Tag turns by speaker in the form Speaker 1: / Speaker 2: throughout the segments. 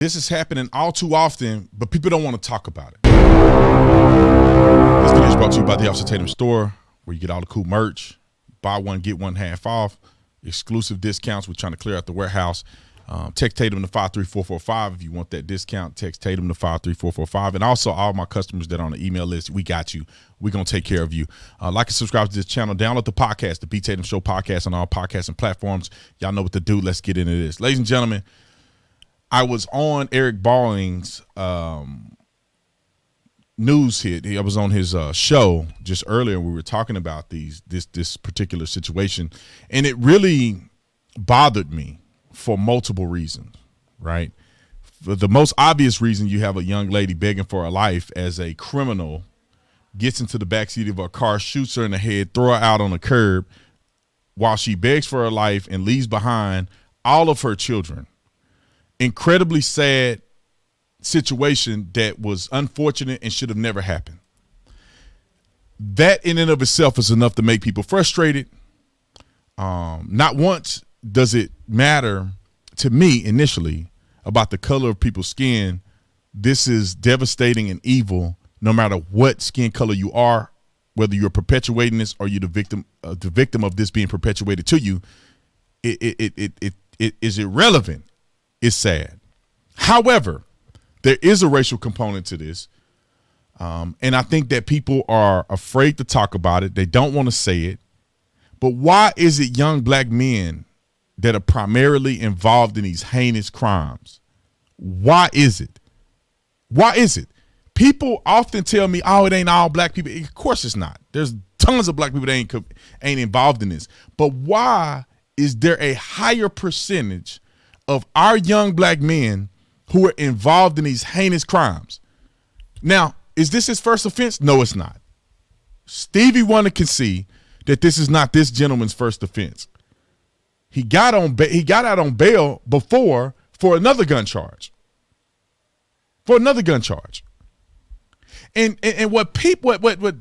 Speaker 1: This is happening all too often, but people don't want to talk about it. This video is brought to you by the Officer Tatum store, where you get all the cool merch. Buy one, get one half off. Exclusive discounts. We're trying to clear out the warehouse. Text Tatum to 53445 if you want that discount. Text Tatum to 53445. And also all my customers that are on the email list, we got you. We're going to take care of you. Like and subscribe to this channel. Download the podcast, the B. Tatum Show podcast on all podcasting platforms. Y'all know what to do. Let's get into this. Ladies and gentlemen, I was on Eric Balling's news hit. I was on his show just earlier. We were talking about this particular situation, and it really bothered me for multiple reasons, right? For the most obvious reason, you have a young lady begging for her life as a criminal gets into the backseat of her car, shoots her in the head, throw her out on the curb while she begs for her life and leaves behind all of her children. Incredibly sad situation that was unfortunate and should have never happened. That in and of itself is enough to make people frustrated. Not once does it matter to me initially about the color of people's skin. This is devastating and evil no matter what skin color you are, whether you're perpetuating this or you're the victim of this being perpetuated to you. It is irrelevant. It's sad. However, there is a racial component to this. And I think that people are afraid to talk about it. They don't want to say it. But why is it young black men that are primarily involved in these heinous crimes? Why is it? Why is it? People often tell me, oh, it ain't all black people. Of course it's not. There's tons of black people that ain't involved in this. But why is there a higher percentage of our young black men who are involved in these heinous crimes? Now, is this his first offense? No, it's not. Stevie Wonder can see that this is not this gentleman's first offense. He got out on bail before for another gun charge. And what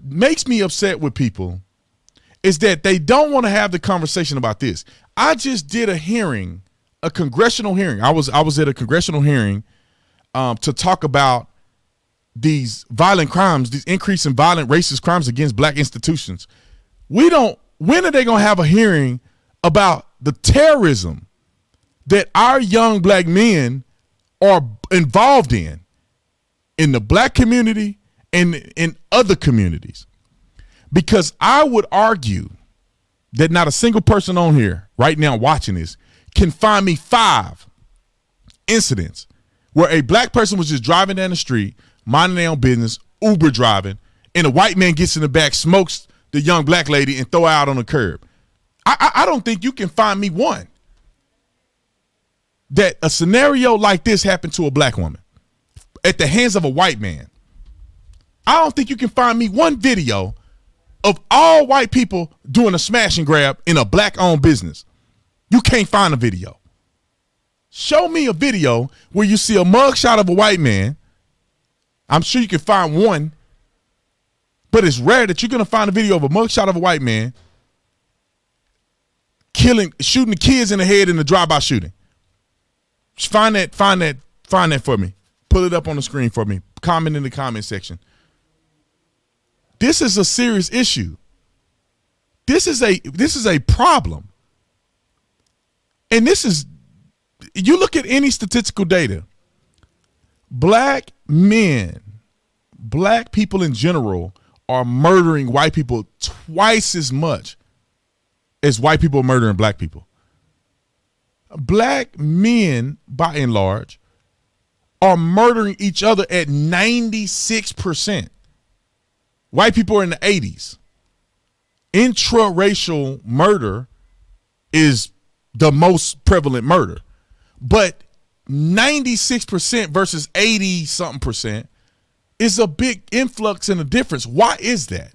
Speaker 1: makes me upset with people is that they don't want to have the conversation about this. I just did a congressional hearing. I was at a congressional hearing to talk about these violent crimes, these increase in violent racist crimes against black institutions. When are they going to have a hearing about the terrorism that our young black men are involved in the black community and in other communities? Because I would argue that not a single person on here right now watching this can find me 5 incidents where a black person was just driving down the street, minding their own business, Uber driving, and a white man gets in the back, smokes the young black lady, and throw her out on the curb. I don't think you can find me one that a scenario like this happened to a black woman at the hands of a white man. I don't think you can find me one video of all white people doing a smash and grab in a black-owned business. You can't find a video. Show me a video where you see a mugshot of a white man. I'm sure you can find one, but it's rare that you're going to find a video of a mugshot of a white man shooting the kids in the head in a drive-by shooting. Find that for me. Pull it up on the screen for me. Comment in the comment section. This is a serious issue. This is a problem. And you look at any statistical data, black men, black people in general are murdering white people twice as much as white people are murdering black people. Black men, by and large, are murdering each other at 96%. White people are in the 80s. Intraracial murder is the most prevalent murder, but 96% versus 80-something percent is a big influx and a difference. Why is that?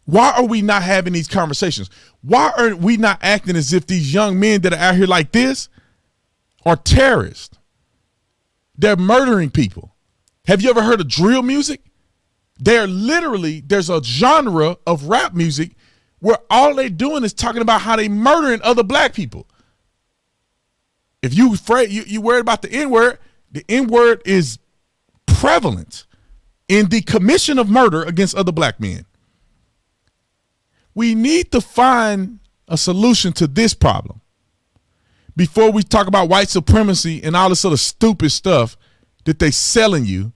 Speaker 1: Why are we not having these conversations? Why are we not acting as if these young men that are out here like this are terrorists? They're murdering people. Have you ever heard of drill music? There's a genre of rap music where all they're doing is talking about how they murdering other black people. If you afraid, you worried about the N-word is prevalent in the commission of murder against other black men. We need to find a solution to this problem before we talk about white supremacy and all this sort of stupid stuff that they selling you.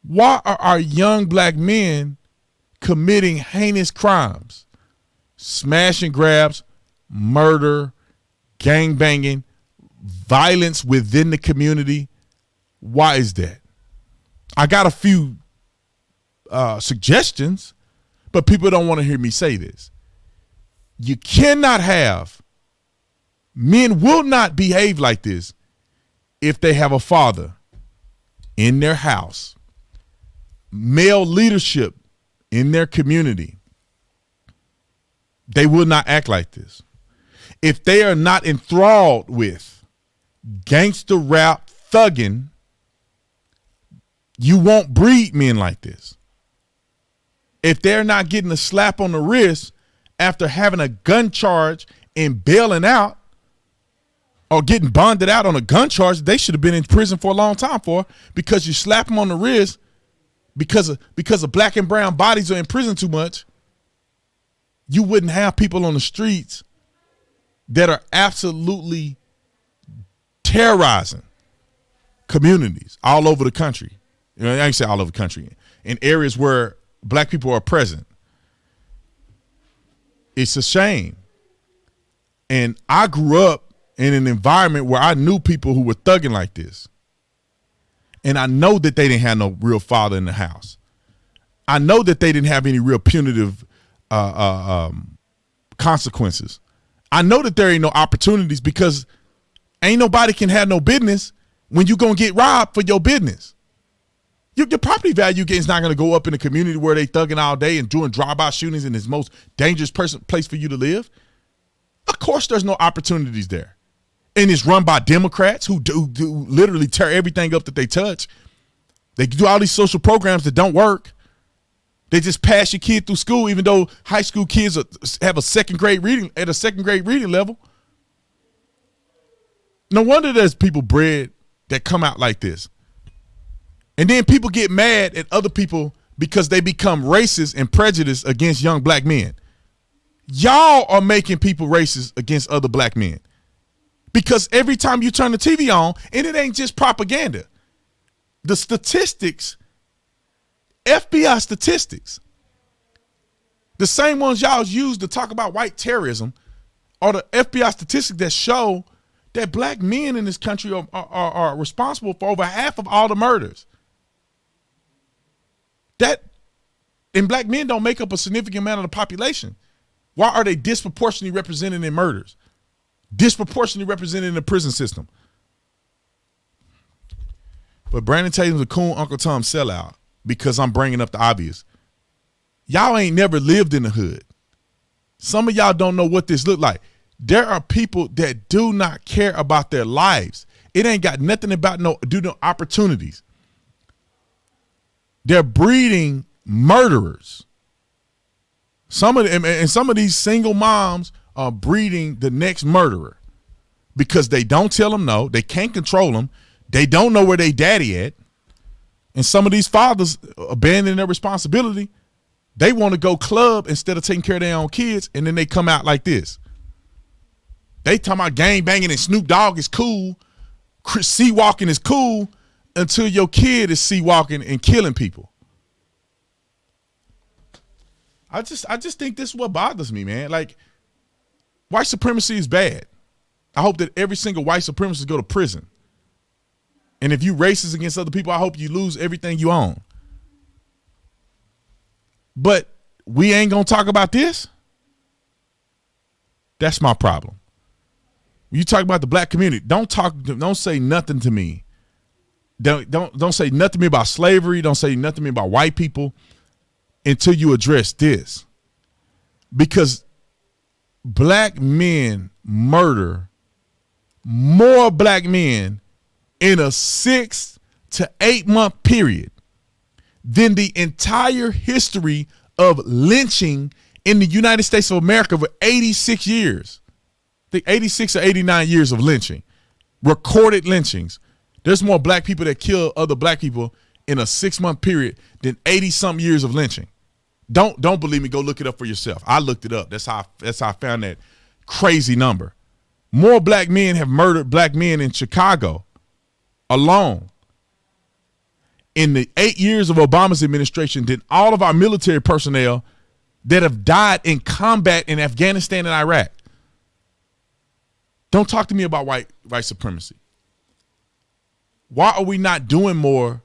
Speaker 1: Why are our young black men committing heinous crimes? Smash and grabs, murder, gang banging, violence within the community. Why is that? I got a few suggestions, but people don't want to hear me say this. You cannot have, men will not behave like this if they have a father in their house, male leadership in their community. They will not act like this. If they are not enthralled with gangster rap thugging, you won't breed men like this. If they're not getting a slap on the wrist after having a gun charge and bailing out or getting bonded out on a gun charge, they should have been in prison for a long time for, because you slap them on the wrist because of black and brown bodies are in prison too much. You wouldn't have people on the streets that are absolutely terrorizing communities all over the country. You know, I ain't say all over the country, in areas where black people are present. It's a shame. And I grew up in an environment where I knew people who were thugging like this. And I know that they didn't have no real father in the house. I know that they didn't have any real punitive consequences. I know that there ain't no opportunities, because ain't nobody can have no business when you gonna get robbed for your business. Your property value is not gonna go up in a community where they thugging all day and doing drive-by shootings and it's the most dangerous place for you to live. Of course there's no opportunities there. And it's run by Democrats who do literally tear everything up that they touch. They do all these social programs that don't work. They just pass your kid through school, even though high school kids have a second grade reading level. No wonder there's people bred that come out like this. And then people get mad at other people because they become racist and prejudiced against young black men. Y'all are making people racist against other black men, because every time you turn the TV on, and it ain't just propaganda, the statistics, FBI statistics, the same ones y'all use to talk about white terrorism, are the FBI statistics that show that black men in this country are responsible for over half of all the murders. And black men don't make up a significant amount of the population. Why are they disproportionately represented in murders? Disproportionately represented in the prison system? But Brandon Tatum's a cool Uncle Tom sellout, because I'm bringing up the obvious. Y'all ain't never lived in the hood. Some of y'all don't know what this look like. There are people that do not care about their lives. It ain't got nothing about no opportunities. They're breeding murderers. Some of them, and some of these single moms are breeding the next murderer, because they don't tell them no. They can't control them. They don't know where they daddy at. And some of these fathers abandon their responsibility. They want to go club instead of taking care of their own kids, and then they come out like this. They talking about gang banging and Snoop Dogg is cool, sea walking is cool, until your kid is sea walking and killing people. I just think this is what bothers me, man. Like, white supremacy is bad. I hope that every single white supremacist go to prison. And if you racist against other people, I hope you lose everything you own. But we ain't gonna talk about this. That's my problem. When you talk about the black community, don't say nothing to me. Don't say nothing to me about slavery. Don't say nothing to me about white people until you address this. Because black men murder more black men in a 6 to 8 month period than the entire history of lynching in the United States of America for 86 years. I think 86 or 89 years of lynching. recorded lynchings. There's more black people that kill other black people in a 6-month period than 80-something years of lynching. Don't believe me, go look it up for yourself. I looked it up. That's how I found that crazy number. More black men have murdered black men in Chicago alone in the 8 years of Obama's administration than all of our military personnel that have died in combat in Afghanistan and Iraq. Don't talk to me about white supremacy. Why are we not doing more?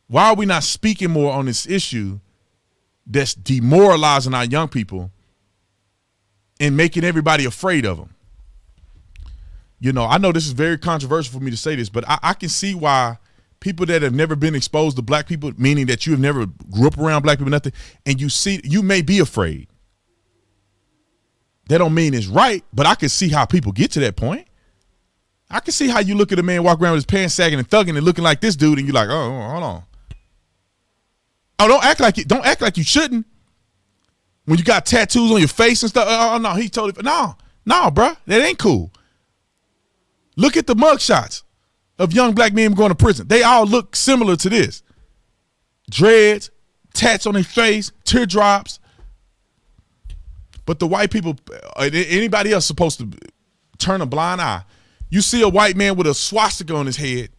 Speaker 1: Why are we not speaking more on this issue that's demoralizing our young people and making everybody afraid of them? You know, I know this is very controversial for me to say this, but I can see why people that have never been exposed to black people, meaning that you have never grew up around black people, nothing, and you may be afraid. That don't mean it's right, but I can see how people get to that point. I can see how you look at a man walk around with his pants sagging and thugging and looking like this dude, and you're like, oh, hold on. Oh, don't act like you shouldn't. When you got tattoos on your face and stuff. Oh no, he totally no, bro, that ain't cool. Look at the mugshots of young black men going to prison. They all look similar to this. Dreads, tats on their face, teardrops. But the white people, anybody else supposed to turn a blind eye. You see a white man with a swastika on his head,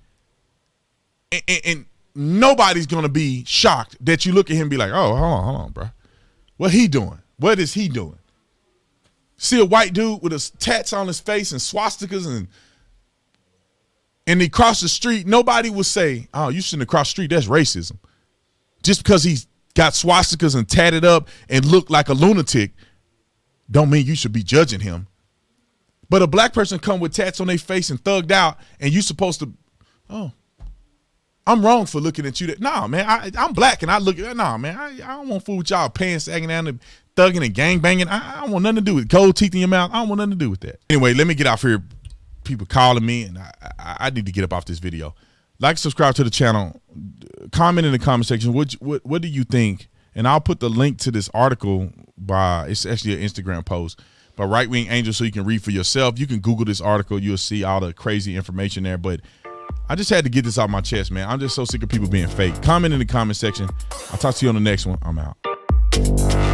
Speaker 1: and nobody's going to be shocked that you look at him and be like, oh, hold on, bro. What he doing? What is he doing? See a white dude with his tats on his face and swastikas and he crossed the street, nobody would say, oh, you shouldn't have crossed the street. That's racism. Just because he's got swastikas and tatted up and look like a lunatic don't mean you should be judging him. But a black person come with tats on their face and thugged out, and you supposed to, oh, I'm wrong for looking at you. That nah, man, I'm black and I look at that. Nah, man, I don't want to fool with y'all pants sagging down and thugging and gang banging. I don't want nothing to do with gold teeth in your mouth. I don't want nothing to do with that. Anyway, let me get off here. People calling me, and I need to get up off this video. Like, subscribe to the channel. Comment in the comment section. What do you think? And I'll put the link to this article it's actually an Instagram post by Right Wing Angel, so you can read for yourself. You can Google this article. You'll see all the crazy information there. But I just had to get this off my chest, man. I'm just so sick of people being fake. Comment in the comment section. I'll talk to you on the next one. I'm out.